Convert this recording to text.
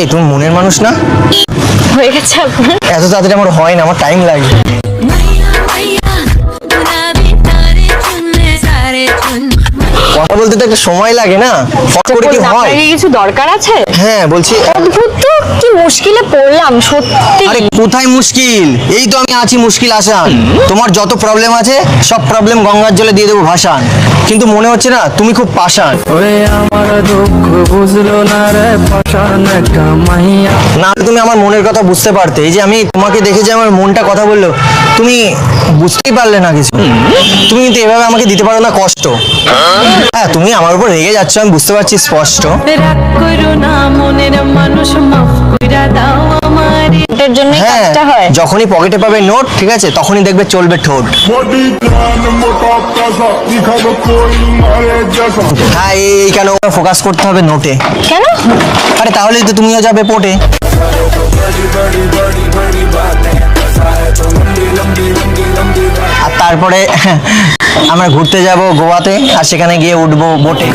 এই তুমি মনের মানুষ না? হয়ে গেছে আপনার? এত তাড়াতাড়ি আমার হয় না, আমার টাইম লাগে। কথা বলতে তো একটা সময় লাগে না, ফট করে কি হয়? আপনার কি কিছু দরকার আছে? হ্যাঁ বলছি। অদ্ভুত তো, কি মুশকিলে পড়লাম সত্যি। আরে কোথায় মুশকিল, এই তো আমি আছি মুশকিল আসান। তোমার যত প্রবলেম আছে সব প্রবলেম গঙ্গার জলে দিয়ে দেবো ভাসান। কিন্তু মনে হচ্ছে না তুমি খুব পাষাণ। ওরে আমার দুঃখ বুঝলো না রে পাষাণ একটা মাইয়া। না তুমি আমার মনের কথা বুঝতে পারতে, এই যে আমি তোমাকে দেখে যে আমার মনটা কথা বললো, তুমি বুঝতেই পারলে না কিছু। তুমি কিন্তু এভাবে আমাকে দিতে পারো না কষ্ট। হ্যাঁ তুমি আমার উপর রেগে যাচ্ছ, আমি বুঝতে পারছি স্পষ্ট। রাগ করো না মনের মানুষ, মাফ কইরা দাও আমারে। এটার জন্য হ্যাঁ কাজটা হয়। যখনই পকেটে পাবে নোট, ঠিক আছে, তখনই দেখবে চলবে ঠোঁট। হ্যাঁ এই কেন ফোকাস করতে হবে নোটে? কেন? আরে তাহলেই তো তুমিও যাবে পোটে। আর তারপরে আমরা ঘুরতে যাব গোয়াতে, আর সেখানে গিয়ে উঠবো বোটে।